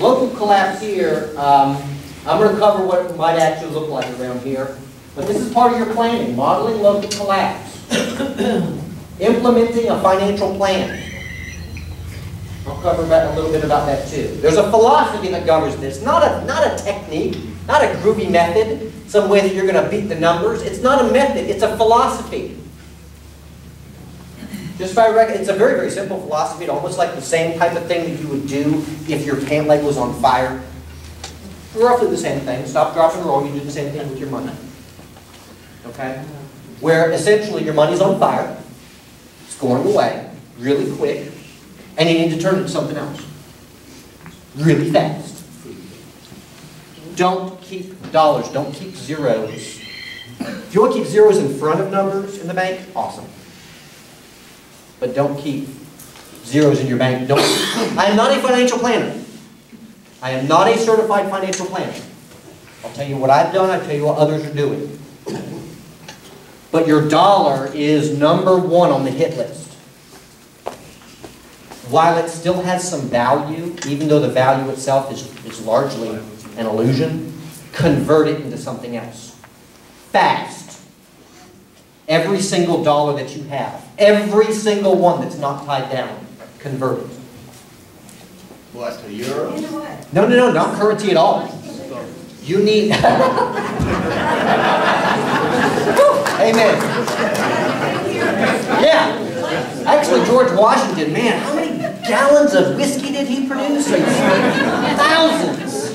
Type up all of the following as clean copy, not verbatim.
Local collapse here, I'm going to cover what it might actually look like around here. But this is part of your planning, modeling local collapse. Implementing a financial plan. I'll cover a little bit about that too. There's a philosophy that governs this, not a technique, not a groovy method, some way that you're going to beat the numbers. It's not a method, it's a philosophy. Just by it's a very, very simple philosophy. It's almost like the same type of thing that you would do if your pant leg was on fire. Roughly the same thing. Stop, drop, and roll. You do the same thing with your money. Okay? Where essentially your money's on fire. It's going away really quick. And you need to turn it into something else. Really fast. Don't keep dollars. Don't keep zeros. If you want to keep zeros in front of numbers in the bank, awesome. But don't keep zeros in your bank. I am not a financial planner. I am not a certified financial planner. I'll tell you what I've done. I'll tell you what others are doing. But your dollar is number one on the hit list. While it still has some value, even though the value itself is largely an illusion, convert it into something else. Fast. Every single dollar that you have, every single one that's not tied down, convert it. What, to euro? No, not currency at all. You need... Amen. Yeah. Actually, George Washington, man, how many gallons of whiskey did he produce? Like, thousands.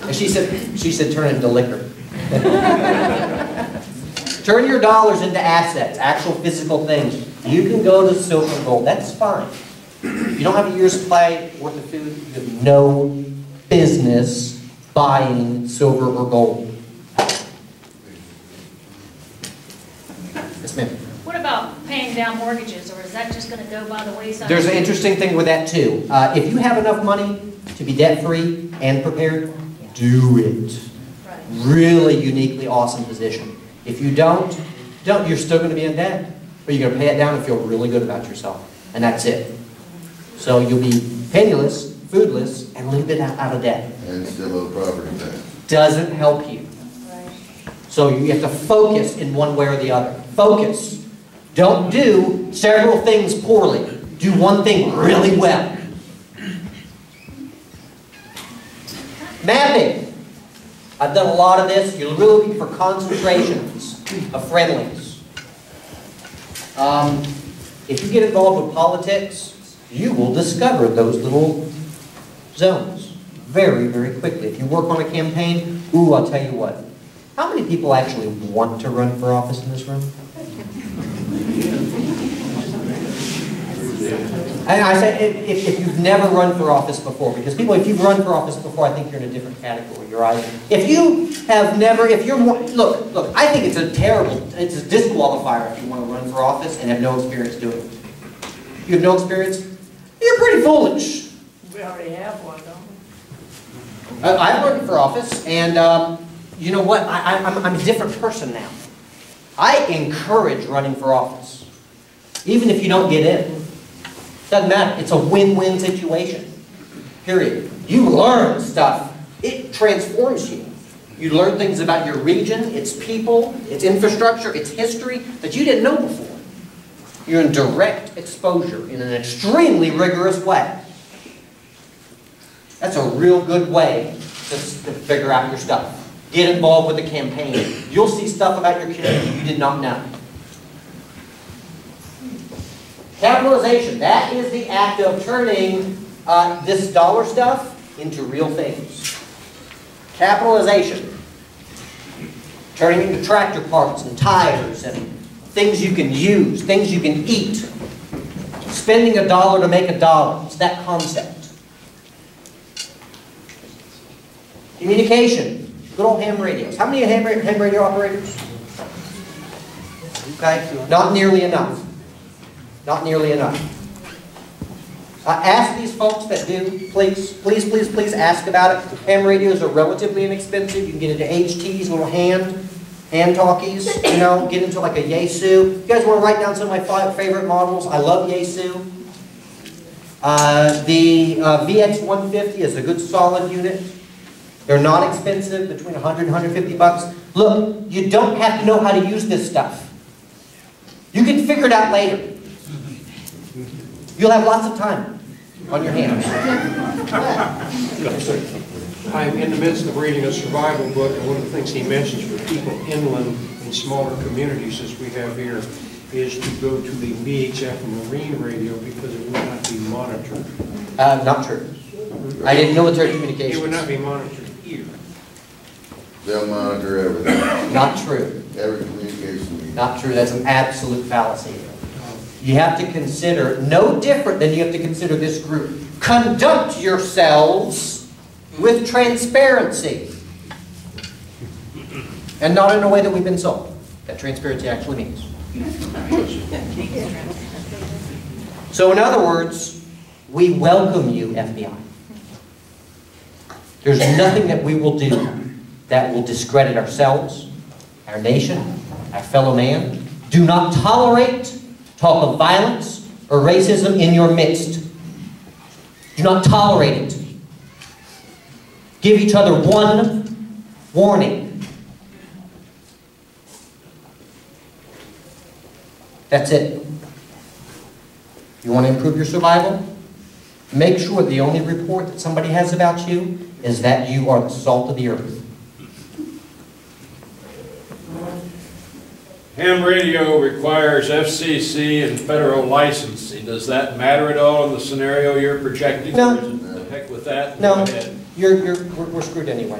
And she said, turn it into liquor. Turn your dollars into assets, actual physical things. You can go to silver and gold. That's fine. If you don't have a year's supply worth of food, you have no business buying silver or gold. Yes, ma'am. What about paying down mortgages, or is that just going to go by the wayside? There's an interesting thing with that too. If you have enough money to be debt-free and prepared, do it. Right. Really uniquely awesome position. If you don't, you're still going to be in debt. But you're going to pay it down and feel really good about yourself. And that's it. So you'll be penniless, foodless, and a little bit out of debt. And still owe property tax. Doesn't help you. Right. So you have to focus in one way or the other. Focus. Don't do several things poorly. Do one thing really well. Mapping. I've done a lot of this. You're looking for concentrations of friendlies. If you get involved with politics, you will discover those little zones very, very quickly. If you work on a campaign, ooh, I'll tell you what. How many people actually want to run for office in this room? And I say, if you've never run for office before, because people, if you've run for office before, I think you're in a different category. You're either, if you have never, if you're more, look, I think it's a disqualifier if you want to run for office and have no experience doing it. If you have no experience, you're pretty foolish. We already have one, don't we? I've run for office, and you know what? I'm a different person now. I encourage running for office, even if you don't get in. Doesn't matter. It's a win-win situation. Period. You learn stuff. It transforms you. You learn things about your region, its people, its infrastructure, its history that you didn't know before. You're in direct exposure in an extremely rigorous way. That's a real good way to figure out your stuff. Get involved with the campaign. You'll see stuff about your community you did not know. Capitalization, that is the act of turning this dollar stuff into real things. Capitalization, turning into tractor parts and tires and things you can use, things you can eat. Spending $1 to make $1, it's that concept. Communication, good old ham radios. How many ham radio operators? Okay, not nearly enough. Not nearly enough. Ask these folks that do, please ask about it. Ham radios are relatively inexpensive. You can get into HTs, little hand talkies, you know, get into like a Yaesu. You guys want to write down some of my favorite models? I love Yaesu. The VX-150 is a good solid unit. They're not expensive, between 100 and 150 bucks. Look, you don't have to know how to use this stuff. You can figure it out later. You'll have lots of time on your hands. I'm in the midst of reading a survival book, and one of the things he mentions for people inland in smaller communities, as we have here, is to go to the VHF marine radio because it will not be monitored. Not true. I did military communications. It would not be monitored here. They'll monitor everything. Not true. Every communication meeting. Not true. That's an absolute fallacy. You have to consider, no different than you have to consider this group. Conduct yourselves with transparency. And not in a way that we've been sold. That transparency actually means. So in other words, we welcome you, FBI. There's nothing that we will do that will discredit ourselves, our nation, our fellow man. Do not tolerate talk of violence or racism in your midst. Do not tolerate it. Give each other one warning. That's it. You want to improve your survival? Make sure the only report that somebody has about you is that you are the salt of the earth. Ham radio requires FCC and federal licensing. Does that matter at all in the scenario you're projecting? No. Or is it the heck with that? No, Go ahead. we're screwed anyway.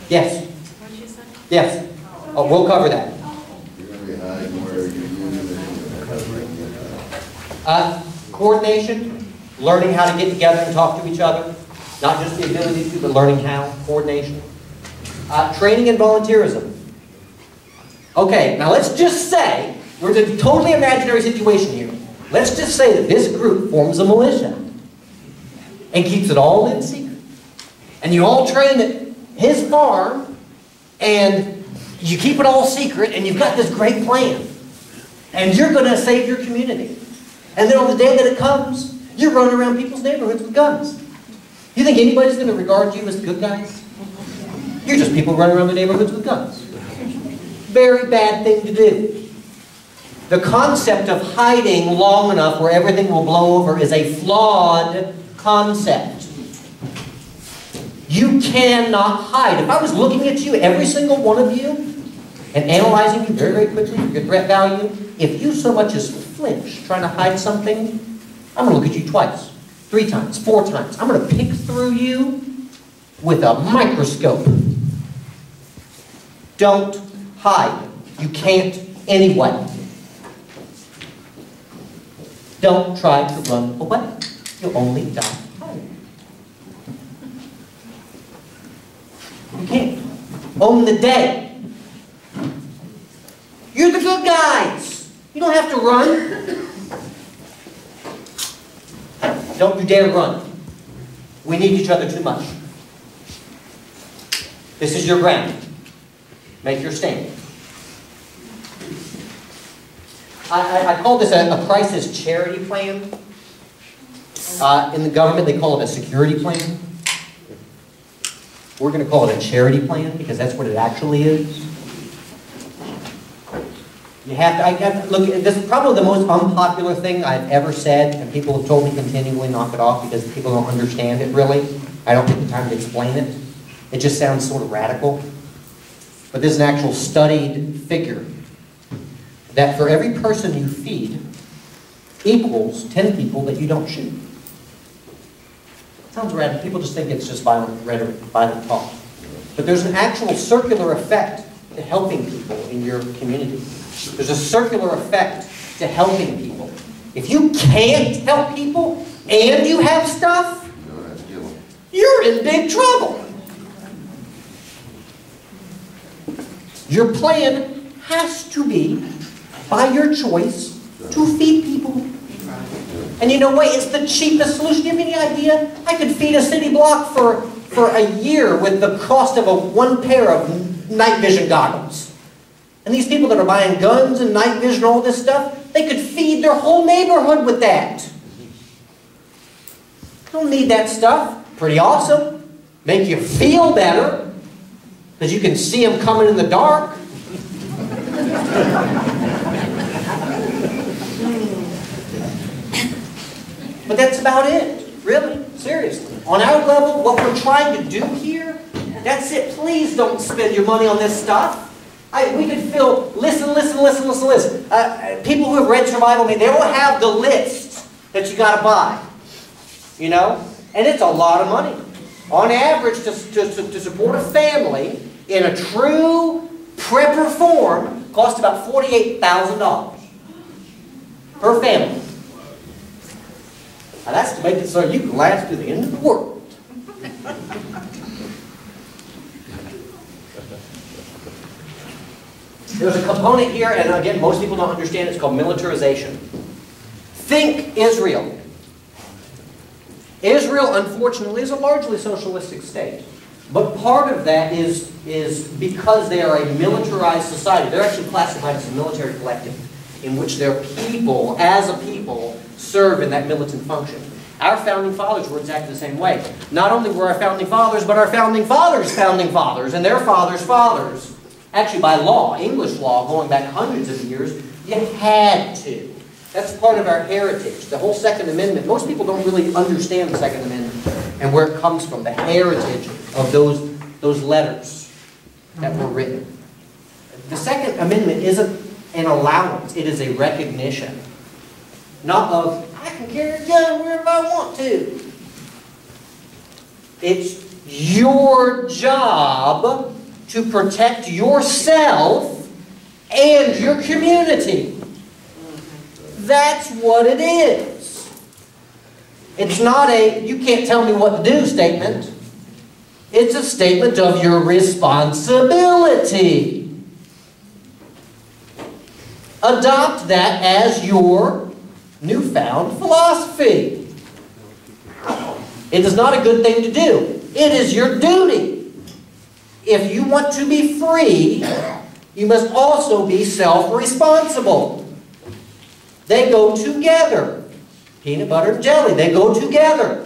Yes. Yes. Oh, we'll cover that. You're going to be hiding where you're using it. Coordination, learning how to get together and talk to each other. Not just the ability to, but learning how. Coordination. Training and volunteerism. Okay, now let's just say, we're in a totally imaginary situation here. Let's just say that this group forms a militia and keeps it all in secret. And you all train at his farm, and you keep it all secret, and you've got this great plan. And you're going to save your community. And then on the day that it comes, you're running around people's neighborhoods with guns. You think anybody's going to regard you as good guys? You're just people running around the neighborhoods with guns. Very bad thing to do. The concept of hiding long enough where everything will blow over is a flawed concept. You cannot hide. If I was looking at you, every single one of you, and analyzing you very, very quickly for your threat value, if you so much as flinch trying to hide something, I'm going to look at you twice, 3 times, 4 times. I'm going to pick through you with a microscope. Don't hide. You can't anyway. Don't try to run away. You'll only die hiding. You can't. Own the day. You're the good guys. You don't have to run. Don't you dare run. We need each other too much. This is your ground. Make your stand. I call this a crisis charity plan. In the government, they call it a security plan. We're going to call it a charity plan because that's what it actually is. You have to, look, this is probably the most unpopular thing I've ever said, and people have told me continually knock it off because people don't understand it really. I don't take the time to explain it. It just sounds sort of radical. But this is an actual studied figure that for every person you feed equals 10 people that you don't shoot. It sounds radical. People just think it's just violent rhetoric, violent talk. But there's an actual circular effect to helping people in your community. There's a circular effect to helping people. If you can't help people and you have stuff, you're in big trouble. Your plan has to be, by your choice, to feed people. And you know what? It's the cheapest solution. Do you have any idea? I could feed a city block for a year with the cost of one pair of night vision goggles. And these people that are buying guns and night vision and all this stuff, they could feed their whole neighborhood with that. Don't need that stuff. Pretty awesome. Make you feel better, because you can see them coming in the dark. But that's about it. Really. Seriously. On our level, what we're trying to do here, that's it. Please don't spend your money on this stuff. We could fill, listen. People who have read Survival, they will have the list that you got to buy. You know? And it's a lot of money. On average, to support a family in a true prepper form, costs about $48,000 per family. Now that's to make it so you can last to the end of the world. There's a component here, and again, most people don't understand it. It's called militarization. Think Israel. Israel, unfortunately, is a largely socialistic state. But part of that is because they are a militarized society. They're actually classified as a military collective, in which their people, as a people, serve in that militant function. Our founding fathers were exactly the same way. Not only were our founding fathers, but our founding fathers, and their fathers. Actually, by law, English law, going back hundreds of years, you had to. That's part of our heritage. The whole Second Amendment, most people don't really understand the Second Amendment and where it comes from, the heritage of those letters that were written. The Second Amendment isn't an allowance, it is a recognition. Not of, I can carry a gun wherever I want to. It's your job to protect yourself and your community. That's what it is. It's not a, you can't tell me what to do statement. It's a statement of your responsibility. Adopt that as your newfound philosophy. It is not a good thing to do. It is your duty. If you want to be free, you must also be self-responsible. They go together. Peanut butter and jelly, they go together.